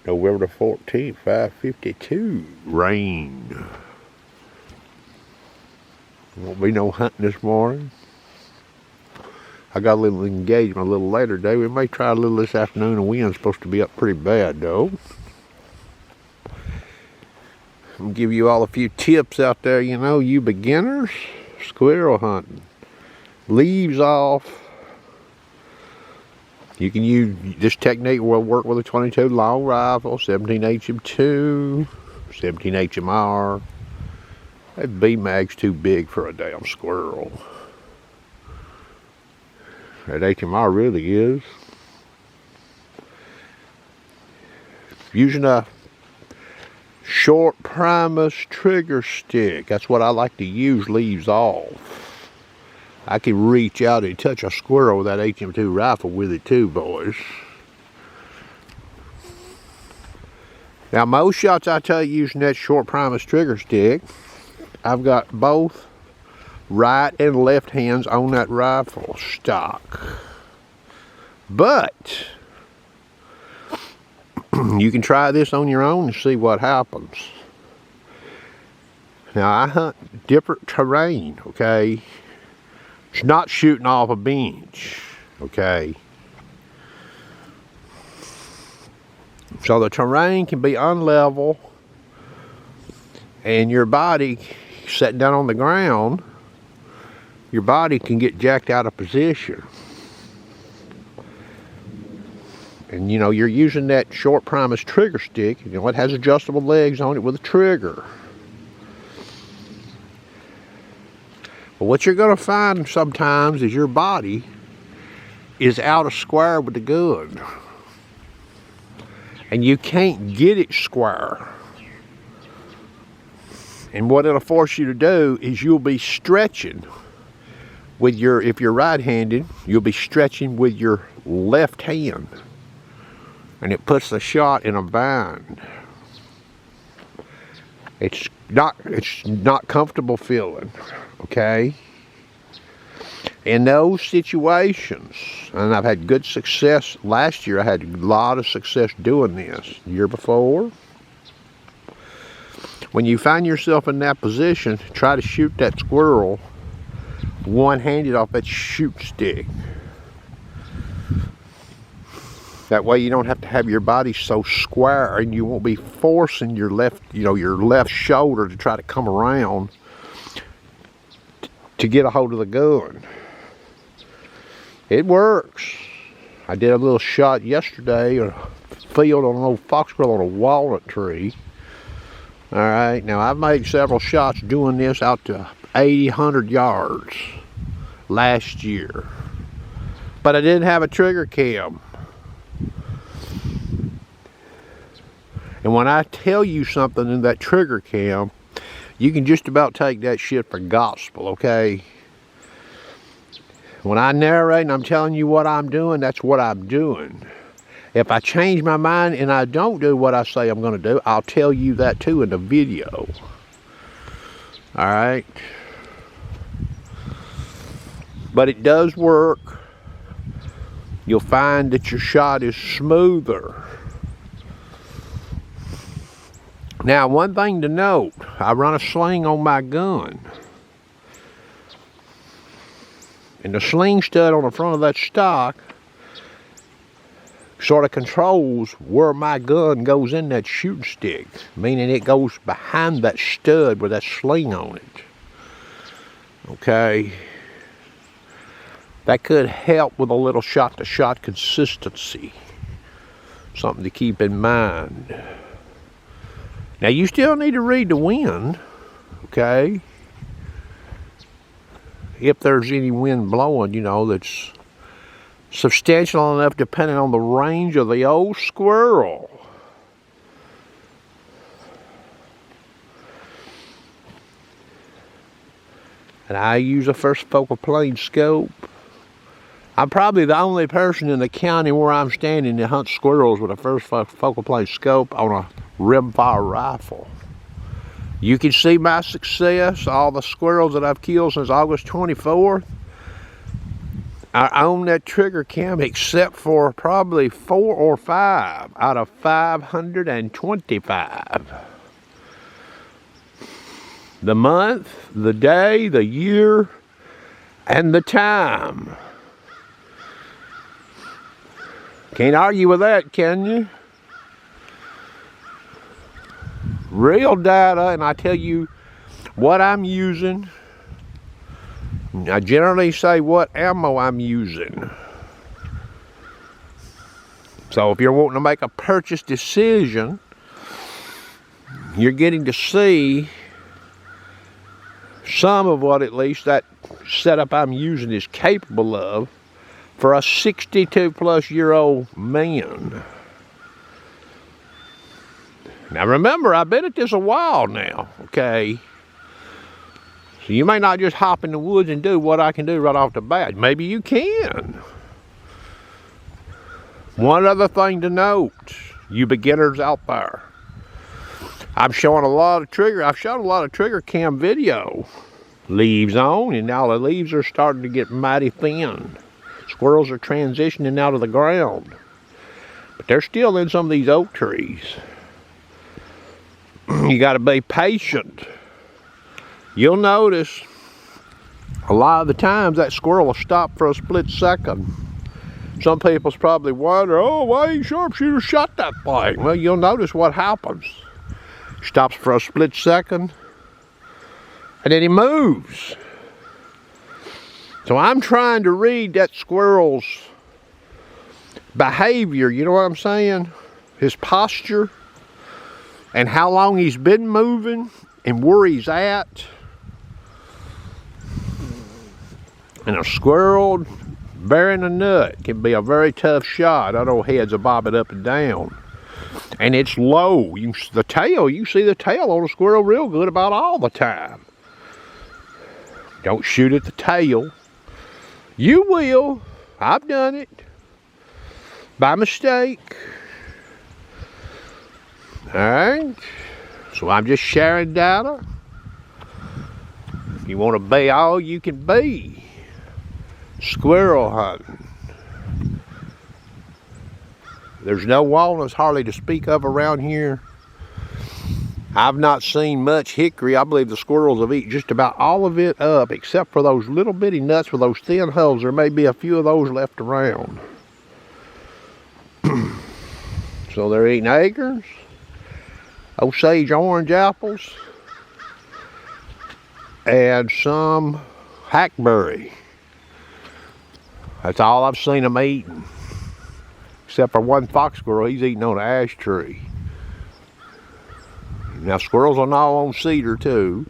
November the 14th, 5:52. Rain. Won't be no hunting this morning. I got a little engagement a little later today. We may try a little this afternoon. The wind's supposed to be up pretty bad though. I'm gonna give you all a few tips out there, you know, you beginners. Squirrel hunting. Leaves off. You can use this technique will work with a 22 long rifle, 17 HM2, 17 HMR. That B-mag's too big for a damn squirrel. That HMR really is. Using a short Primus trigger stick. That's what I like to use leaves off. I can reach out and touch a squirrel with that HM2 rifle with it too, boys. Now most shots I tell you using that short Primus trigger stick, I've got both right and left hands on that rifle stock. But you can try this on your own and see what happens. Now I hunt different terrain, okay? It's not shooting off a bench, okay? So the terrain can be unlevel and your body sitting down on the ground, your body can get jacked out of position. And you know, you're using that short Primus trigger stick, you know, it has adjustable legs on it with a trigger. But what you're going to find sometimes is your body is out of square with the gun. And you can't get it square. And what it'll force you to do is you'll be stretching with your, if you're right-handed, you'll be stretching with your left hand. And it puts the shot in a bind. It's not comfortable feeling, okay? In those situations, and I've had good success last year, I had a lot of success doing this. The year before, when you find yourself in that position, try to shoot that squirrel one-handed off that shoot stick. That way you don't have to have your body so square and you won't be forcing your left, you know, your left shoulder to try to come around to get a hold of the gun. It works. I did a little shot yesterday, a field on an old fox squirrel on a walnut tree. All right, now I've made several shots doing this out to 80, 100 yards last year. But I didn't have a trigger cam. And when I tell you something in that trigger cam, you can just about take that shit for gospel, okay? When I narrate and I'm telling you what I'm doing, that's what I'm doing. If I change my mind and I don't do what I say I'm going to do, I'll tell you that too in the video. All right? But it does work. You'll find that your shot is smoother. Now, one thing to note, I run a sling on my gun. And the sling stud on the front of that stock sort of controls where my gun goes in that shooting stick, meaning it goes behind that stud with that sling on it. Okay? That could help with a little shot-to-shot consistency. Something to keep in mind. Now you still need to read the wind, okay? If there's any wind blowing, you know, that's substantial enough depending on the range of the old squirrel. And I use a first focal plane scope. I'm probably the only person in the county where I'm standing that hunts squirrels with a first focal plane scope on a Rimfire rifle. You can see my success, all the squirrels that I've killed since August 24th. I own that trigger cam except for probably 4 or 5 out of 525. The month, the day, the year, and the time. Can't argue with that, can you? Real data, and I tell you what I'm using. I generally say what ammo I'm using. So if you're wanting to make a purchase decision, you're getting to see some of what at least that setup I'm using is capable of for a 62 plus year old man. Now remember, I've been at this a while now, okay? So you may not just hop in the woods and do what I can do right off the bat. Maybe you can. One other thing to note, you beginners out there. I've shown a lot of trigger cam video. Leaves on, and now the leaves are starting to get mighty thin. Squirrels are transitioning out of the ground. But they're still in some of these oak trees. You got to be patient. You'll notice a lot of the times that squirrel will stop for a split second. Some people's probably wonder, oh, why ain't sharpshooter shot that thing? Well, you'll notice what happens. Stops for a split second, and then he moves. So I'm trying to read that squirrel's behavior, you know what I'm saying? His posture, and how long he's been moving, and where he's at. And a squirrel bearing a nut can be a very tough shot. I know heads are bobbing up and down. And it's low. You see the tail on a squirrel real good about all the time. Don't shoot at the tail. You will. I've done it. By mistake. Alright. So I'm just sharing data. If you want to be all you can be. Squirrel hunting. There's no walnuts hardly to speak of around here. I've not seen much hickory. I believe the squirrels have eaten just about all of it up, except for those little bitty nuts with those thin hulls. There may be a few of those left around. So they're eating acorns, Osage orange apples, and some hackberry. That's all I've seen them eating. Except for one fox squirrel, he's eating on an ash tree. Now squirrels will gnaw on cedar too.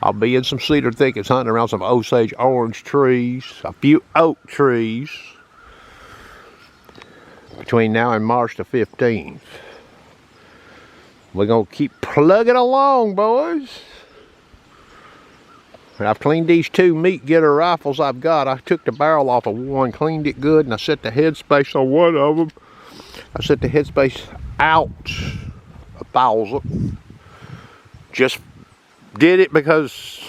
I'll be in some cedar thickets hunting around some Osage orange trees, a few oak trees, between now and March the 15th. We're gonna keep plugging along, boys. I've cleaned these 2 meat getter rifles I've got. I took the barrel off of one, cleaned it good, and I set the headspace on one of them. I set the headspace out 1,000. Just did it because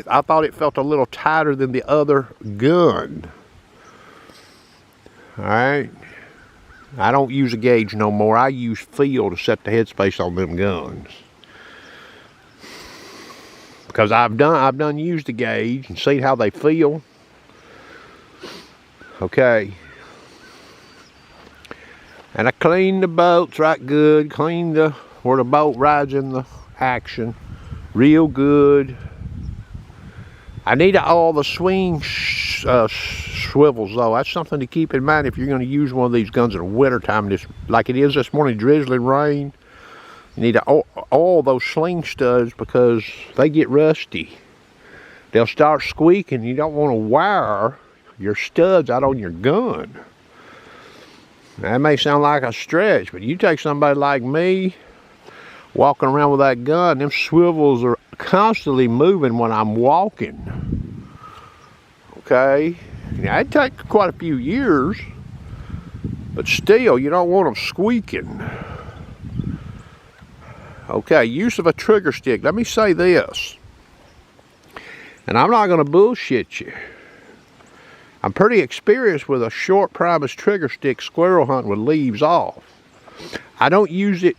I thought it felt a little tighter than the other gun. Alright. I don't use a gauge no more. I use feel to set the headspace on them guns. Because I've done used the gauge and seen how they feel. Okay. And I cleaned the bolts right good. Cleaned where the bolt rides in the action. Real good. I need to oil the swing swivels though. That's something to keep in mind if you're going to use one of these guns in the winter time. Like it is this morning, drizzling rain. You need to oil those sling studs because they get rusty. They'll start squeaking. You don't want to wire your studs out on your gun. That may sound like a stretch, but you take somebody like me walking around with that gun, them swivels are constantly moving when I'm walking. Okay? Now, it'd take quite a few years, but still, you don't want them squeaking. Okay, use of a trigger stick. Let me say this, and I'm not going to bullshit you. I'm pretty experienced with a short Primus trigger stick squirrel hunting with leaves off. I don't use it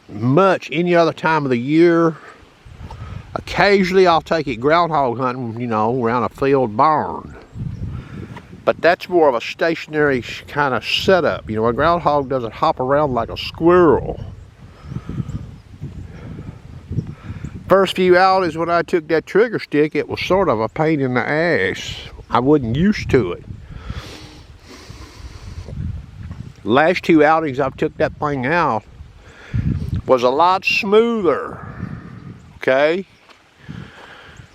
much any other time of the year. Occasionally I'll take it groundhog hunting, you know, around a field barn. But that's more of a stationary kind of setup. You know, a groundhog doesn't hop around like a squirrel. First few outings when I took that trigger stick, it was sort of a pain in the ass. I wasn't used to it. Last 2 outings I've took that thing out was a lot smoother. Okay?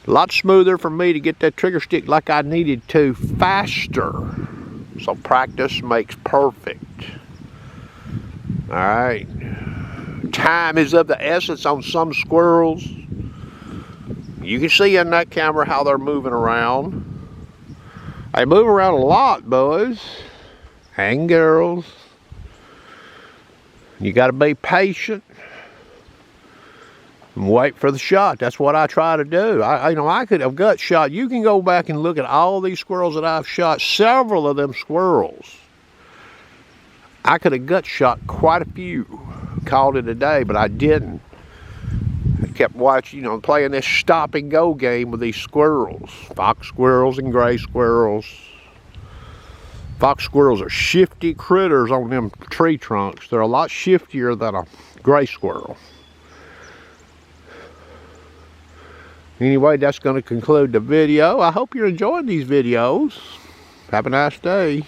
A lot smoother for me to get that trigger stick like I needed to faster. So practice makes perfect. Alright. Time is of the essence on some squirrels. You can see in that camera how they're moving around. They move around a lot, boys and girls. You got to be patient and wait for the shot. That's what I try to do. I could have gut shot. You can go back and look at all these squirrels that I've shot. Several of them squirrels, I could have gut shot quite a few. Called it a day, but I didn't. I kept watching, you know, playing this stop and go game with these squirrels. Fox squirrels and gray squirrels. Fox squirrels are shifty critters on them tree trunks. They're a lot shiftier than a gray squirrel. Anyway, that's going to conclude the video. I hope you're enjoying these videos. Have a nice day.